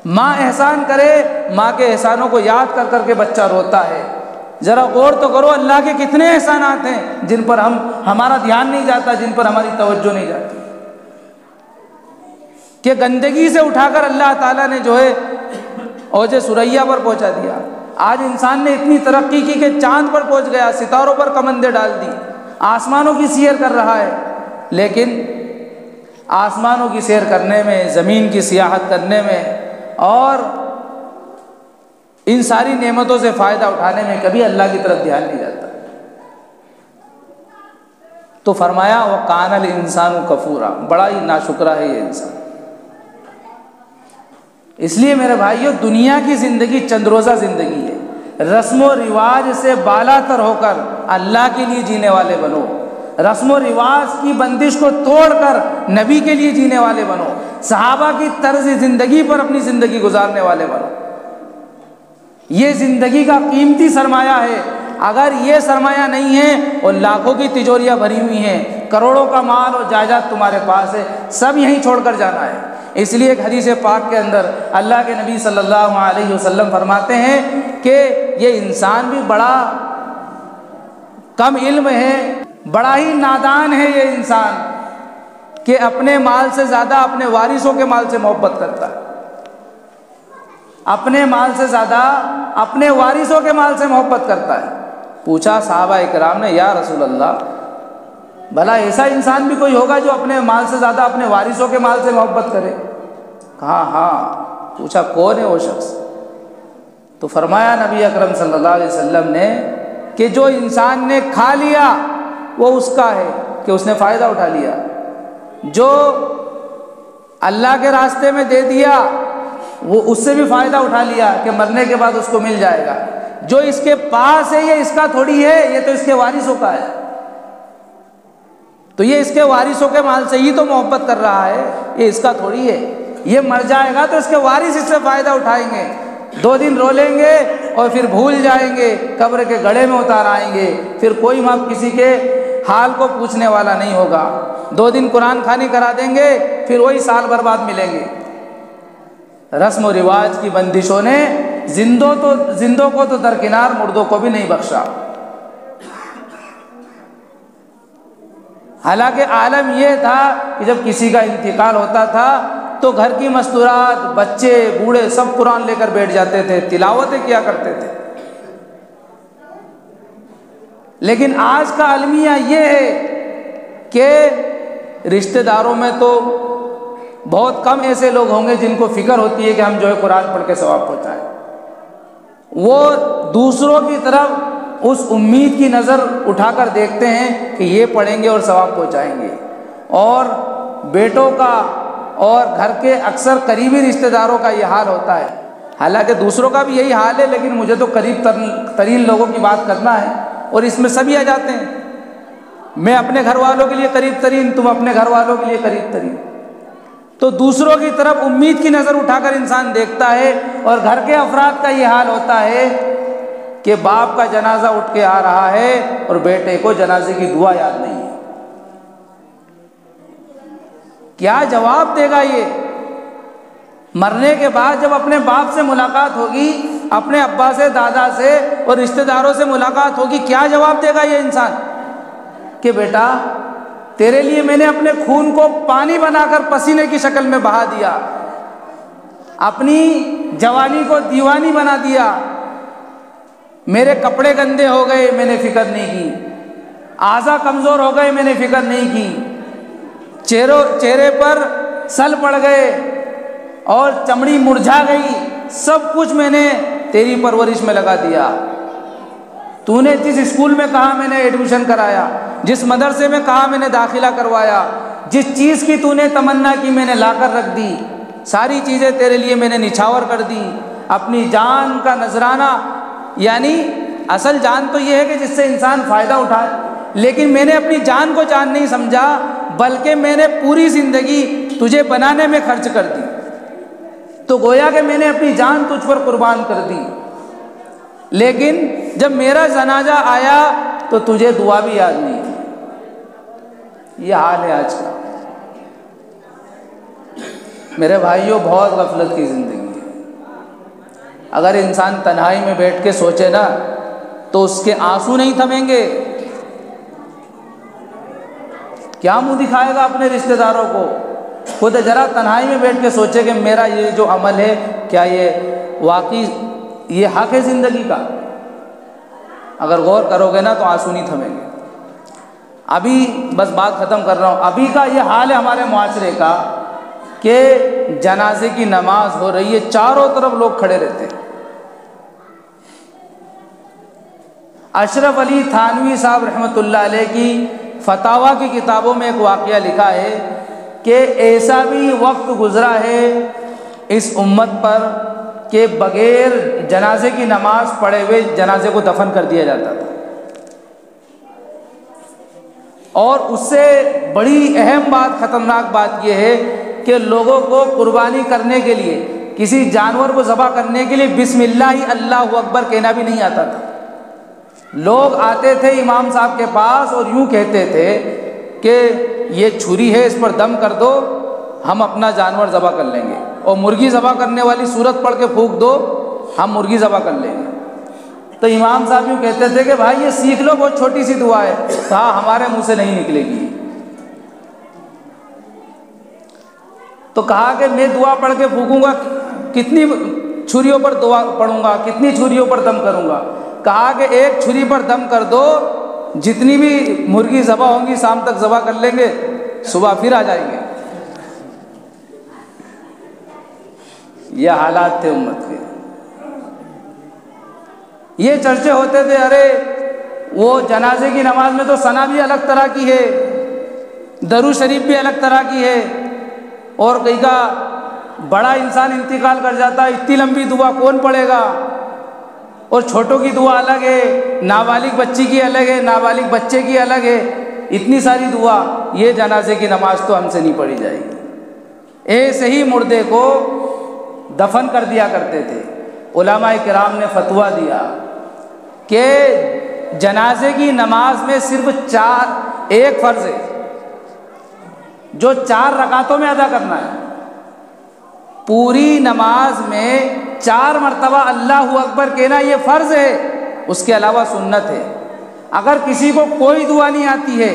A: ماں احسان کرے، ماں کے احسانوں کو یاد کر کر کے بچہ روتا ہے، ذرا غور تو کرو اللہ کے کتنے احسانات ہیں جن پر ہمارا دھیان نہیں جاتا، جن پر ہماری توجہ نہیں جاتی، کہ گندگی سے اٹھا کر اللہ تعالیٰ نے جو ہے اوج ثریا پر پہنچا دیا۔ آج انسان نے اتنی ترقی کی کہ چاند پر پہنچ گیا، ستاروں پر کمندیں ڈال دی، آسمانوں کی سیر کر رہا ہے، لیکن آسمانوں کی سیر کرنے میں، زمین کی سیاحت کرنے میں اور ان ساری نعمتوں سے فائدہ اٹھانے میں کبھی اللہ کی طرف دھیان نہیں جاتا۔ تو فرمایا وَقَانَ الْإِنسَانُ كَفُورًا، بڑا ہی ناشکرا ہے یہ انسان۔ اس لیے میرے بھائیو، دنیا کی زندگی چند روزہ زندگی ہے، رسم و رواج سے بالا تر ہو کر اللہ کے لیے جینے والے بنو، رسم و رواج کی بندش کو توڑ کر نبی کے لیے جینے والے بنو، صحابہ کی طرز زندگی پر اپنی زندگی گزارنے والے بنو۔ یہ زندگی کا قیمتی سرمایہ ہے، اگر یہ سرمایہ نہیں ہے اور لاکھوں کی تجوریاں بھری ہوئی ہیں، کروڑوں کا مال اور جائیداد تمہارے پاس ہے، سب یہیں چھوڑ کر جانا ہے۔ اس لیے ایک حدیث پاک کے اندر اللہ کے نبی صلی اللہ علیہ وسلم فرماتے ہیں کہ یہ انسان بھی بڑا کم علم ہے، بڑا ہی نادان ہے یہ انسان کہ اپنے مال سے زیادہ اپنے وارثوں کے مال سے محبت کرتا ہے، اپنے مال سے زیادہ اپنے وارثوں کے مال سے محبت کرتا ہے۔ پوچھا صحابہ اکرام نے، یا رسول اللہ، بھلا ایسا انسان بھی کوئی ہوگا جو اپنے مال سے زیادہ اپنے وارثوں کے مال سے محبت کرے؟ کہا ہاں۔ پوچھا کون ہے وہ شخص؟ تو فرمایا نبی اکرم صلی اللہ علیہ وسلم نے کہ جو انسان نے کھا لیا وہ اس کا ہے کہ اس نے فائدہ اٹھا لیا، جو اللہ کے راستے میں دے دیا وہ اس سے بھی فائدہ اٹھا لیا کہ مرنے کے بعد اس کو مل جائے گا، جو اس کے پاس ہے یہ اس کا تھوڑی ہے، یہ تو اس کے وارثوں کا ہے، تو یہ اس کے وارثوں کے مال سے ہی تو محبت کر رہا ہے، یہ اس کا تھوڑی ہے، یہ مر جائے گا تو اس کے وارث اس سے فائدہ اٹھائیں گے، 2 دن رو لیں گے اور پھر بھول جائیں گے، قبر کے گڑھے میں اتار آئیں گے، پھر کوئی ماں کسی کے حال کو پوچھنے والا نہیں ہوگا، 2 دن قرآن خوانی کرا دیں گے، پھر وہی سال بھر بعد ملیں گے۔ رسم و رواج کی بندشوں نے زندوں کو تو درکنار، مردوں کو بھی نہیں بخشا۔ حالانکہ عالم یہ تھا کہ جب کسی کا انتقال ہوتا تھا تو گھر کی مستورات، بچے، بوڑھے سب قرآن لے کر بیٹھ جاتے تھے، تلاوتیں کیا کرتے تھے۔ لیکن آج کا المیہ یہ ہے کہ رشتہ داروں میں تو بہت کم ایسے لوگ ہوں گے جن کو فکر ہوتی ہے کہ ہم جو ہے قرآن پڑھ کے ثواب پہنچائیں، وہ دوسروں کی طرف اس امید کی نظر اٹھا کر دیکھتے ہیں کہ یہ پڑھیں گے اور ثواب پہنچائیں گے، اور بیٹوں کا اور گھر کے اکثر قریبی رشتہ داروں کا یہ حال ہوتا ہے۔ حالانکہ دوسروں کا بھی یہی حال ہے، لیکن مجھے تو قریب ترین لوگوں کی بات کرنا ہے، اور اس میں سبھی آ جاتے ہیں۔ میں اپنے گھر والوں کے لیے قریب ترین، تم اپنے گھر والوں کے لیے قریب ترین، تو دوسروں کی طرف امید کی نظر اٹھا کر انسان دیکھتا ہے، اور گھر کے افراد کا یہ حال ہوتا ہے کہ باپ کا جنازہ اٹھ کے آ رہا ہے اور بیٹے کو جنازے کی دعا یاد نہیں ہے۔ کیا جواب دے گا یہ؟ مرنے کے بعد جب اپنے باپ سے ملاقات ہوگی، اپنے ابا سے، دادا سے اور رشتہ داروں سے ملاقات ہوگی، کیا جواب دے گا یہ انسان کہ بیٹا تیرے لیے میں نے اپنے خون کو پانی بنا کر پسینے کی شکل میں بہا دیا، اپنی جوانی کو دیوانی بنا دیا، میرے کپڑے گندے ہو گئے میں نے فکر نہیں کی، اعضاء کمزور ہو گئے میں نے فکر نہیں کی، چہرے پر سل پڑ گئے اور چمڑی مرجھا گئی، سب کچھ میں نے تیری پرورش میں لگا دیا۔ تو نے جس اسکول میں کہا میں نے ایڈمیشن کرایا، جس مدرسے میں کہا میں نے داخلہ کروایا، جس چیز کی تو نے تمنا کی میں نے لا کر رکھ دی، ساری چیزیں تیرے لیے میں نے نچھاور کر دی، اپنی جان کا نذرانہ، یعنی اصل جان تو یہ ہے کہ جس سے انسان فائدہ اٹھائے، لیکن میں نے اپنی جان کو جان نہیں سمجھا، بلکہ میں نے پوری زندگی تجھے بنانے میں خرچ کر دی، تو گویا کہ میں نے اپنی جان تجھ پر قربان کر دی، لیکن جب میرا جنازہ آیا تو تجھے دعا بھی یاد نہیں تھی۔ یہ حال ہے آج کا۔ میرے بھائیوں، بہت غفلت کی زندگی ہے۔ اگر انسان تنہائی میں بیٹھ کے سوچے نا تو اس کے آنسو نہیں تھمیں گے؟ کیا منہ دکھائے گا اپنے رشتہ داروں کو؟ خود ذرا تنہائی میں بیٹھ کے سوچے کہ میرا یہ جو عمل ہے کیا یہ واقعی یہ حق ہے زندگی کا؟ اگر غور کرو گے نا تو آنسو نہیں تھمیں گے۔ ابھی بس بات ختم کر رہا ہوں، ابھی کا یہ حال ہے ہمارے معاشرے کا کہ جنازے کی نماز ہو رہی ہے، چاروں طرف لوگ کھڑے رہتے ہیں۔ اشرف علی تھانوی صاحب رحمۃ اللہ علیہ کی فتاویٰ کی کتابوں میں ایک واقعہ لکھا ہے کہ ایسا بھی وقت گزرا ہے اس امت پر کہ بغیر جنازے کی نماز پڑھے ہوئے جنازے کو دفن کر دیا جاتا تھا۔ اور اس سے بڑی اہم بات، خطرناک بات یہ ہے کہ لوگوں کو قربانی کرنے کے لیے، کسی جانور کو ذبح کرنے کے لیے بسم اللہ اللہ اکبر کہنا بھی نہیں آتا تھا۔ لوگ آتے تھے امام صاحب کے پاس اور یوں کہتے تھے کہ یہ چھری ہے، اس پر دم کر دو، ہم اپنا جانور ذبح کر لیں گے، اور مرغی ذبح کرنے والی سورت پڑھ کے پھونک دو، ہم مرغی ذبح کر لیں گے۔ تو امام صاحب یوں کہتے تھے کہ بھائی یہ سیکھ لو، بہت چھوٹی سی دعا ہے۔ کہا ہمارے منہ سے نہیں نکلے گی۔ تو کہا کہ میں دعا پڑھ کے پھونکوں گا، کتنی چھریوں پر دعا پڑھوں گا، کتنی چھریوں پر دم کروں گا؟ کہا کہ ایک چھری پر دم کر دو، جتنی بھی مرغی ذبح ہوں گی شام تک ذبح کر لیں گے، صبح پھر آ جائیں گے۔ یہ حالات تھے امت کے۔ یہ چرچے ہوتے تھے، ارے وہ جنازے کی نماز میں تو ثنا بھی الگ طرح کی ہے، درود شریف بھی الگ طرح کی ہے، اور کئی کا بڑا انسان انتقال کر جاتا ہے، اتنی لمبی دعا کون پڑھے گا؟ اور چھوٹوں کی دعا الگ ہے، نابالغ بچی کی الگ ہے، نابالغ بچے کی الگ ہے، اتنی ساری دعا، یہ جنازے کی نماز تو ہم سے نہیں پڑھی جائے گی۔ ایسے ہی مردے کو دفن کر دیا کرتے تھے۔ علماء کرام نے فتویٰ دیا کہ جنازے کی نماز میں صرف ایک فرض ہے جو 4 رکعتوں میں ادا کرنا ہے۔ پوری نماز میں 4 مرتبہ اللہ اکبر کہنا یہ فرض ہے، اس کے علاوہ سنت ہے۔ اگر کسی کو کوئی دعا نہیں آتی ہے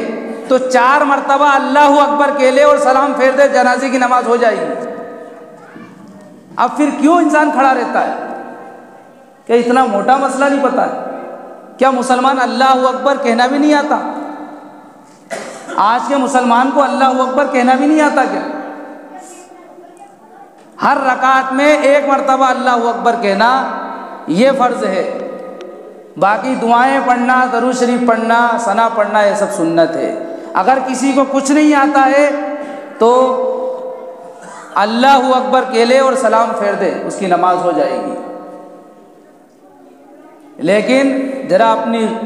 A: تو 4 مرتبہ اللہ اکبر کہہ لے اور سلام پھیر دے، جنازے کی نماز ہو جائے گی۔ اب پھر کیوں انسان کھڑا رہتا ہے؟ کہ اتنا موٹا مسئلہ نہیں پتا ہے کیا؟ مسلمان اللہ اکبر کہنا بھی نہیں آتا؟ آج کے مسلمان کو اللہ اکبر کہنا بھی نہیں آتا کیا؟ ہر رکعت میں 1 مرتبہ اللہ اکبر کہنا یہ فرض ہے، باقی دعائیں پڑھنا، درود شریف پڑھنا، ثنا پڑھنا، یہ سب سنت ہے۔ اگر کسی کو کچھ نہیں آتا ہے تو اللہ اکبر کہہ لے اور سلام پھیر دے، اس کی نماز ہو جائے گی۔ لیکن ذرا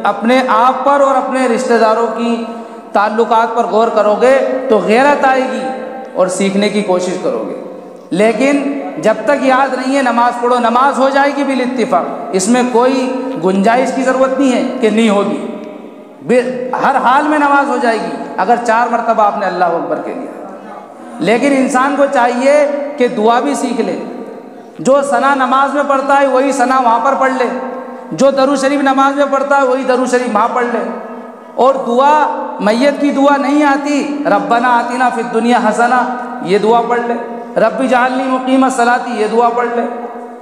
A: اپنے آپ پر اور اپنے رشتہ داروں کی تعلقات پر غور کرو گے تو غیرت آئے گی اور سیکھنے کی کوشش کرو گے۔ لیکن جب تک یاد نہیں ہے نماز پڑھو، نماز ہو جائے گی بالاتفاق، اس میں کوئی گنجائش کی ضرورت نہیں ہے کہ نہیں ہوگی، ہر حال میں نماز ہو جائے گی اگر 4 مرتبہ آپ نے اللہ اکبر کہہ لیا۔ لیکن انسان کو چاہیے کہ دعا بھی سیکھ لے، جو ثنا نماز میں پڑھتا ہے وہی ثنا وہاں پر پڑھ لے، جو درود شریف نماز میں پڑھتا ہے وہی درود شریف وہاں پڑھ لے، اور دعا میت کی دعا نہیں آتی، ربنا آتنا فی الدنیا حسنہ یہ دعا پڑھ لے، رب اجعلنی مقیم الصلاۃ یہ دعا پڑھ لے،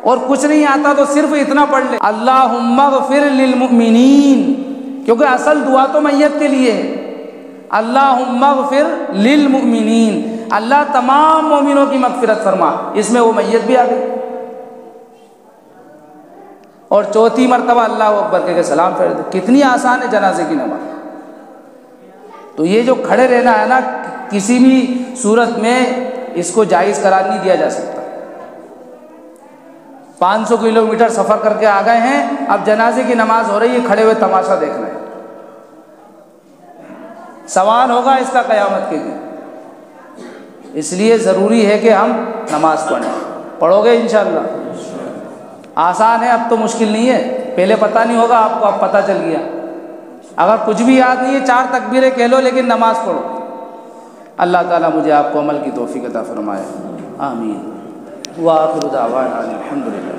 A: اور کچھ نہیں آتا تو صرف اتنا پڑھ لے اللہم اغفر للمؤمنین، کیونکہ اصل دعا تو میت کے لیے ہے۔ اللہم اغفر للمؤمنین، اللہ تمام مومنوں کی مغفرت فرما، اس میں وہ میت بھی آ گئی۔ اور 4تھی مرتبہ اللہ اکبر کہہ کے سلام پھیر دے۔ کتنی آسان ہے جنازے کی نماز۔ تو یہ جو کھڑے رہنا ہے نا، کسی بھی صورت میں اس کو جائز قرار نہیں دیا جا سکتا۔ 500 کلومیٹر سفر کر کے آ گئے ہیں، اب جنازے کی نماز ہو رہی ہے، کھڑے ہوئے تماشا دیکھ رہے ہیں۔ سوال ہوگا اس کا قیامت کے دن۔ اس لیے ضروری ہے کہ ہم نماز پڑھیں۔ پڑھو گے انشاءاللہ؟ آسان ہے، اب تو مشکل نہیں ہے۔ پہلے پتہ نہیں ہوگا آپ کو، اب پتہ چل گیا۔ اگر کچھ بھی یاد نہیں ہے 4 تکبیریں کہہ لو لیکن نماز پڑھو۔ اللہ تعالیٰ مجھے آپ کو عمل کی توفیق عطا فرمائے، آمین۔ وآخر دعوانا الحمدللہ۔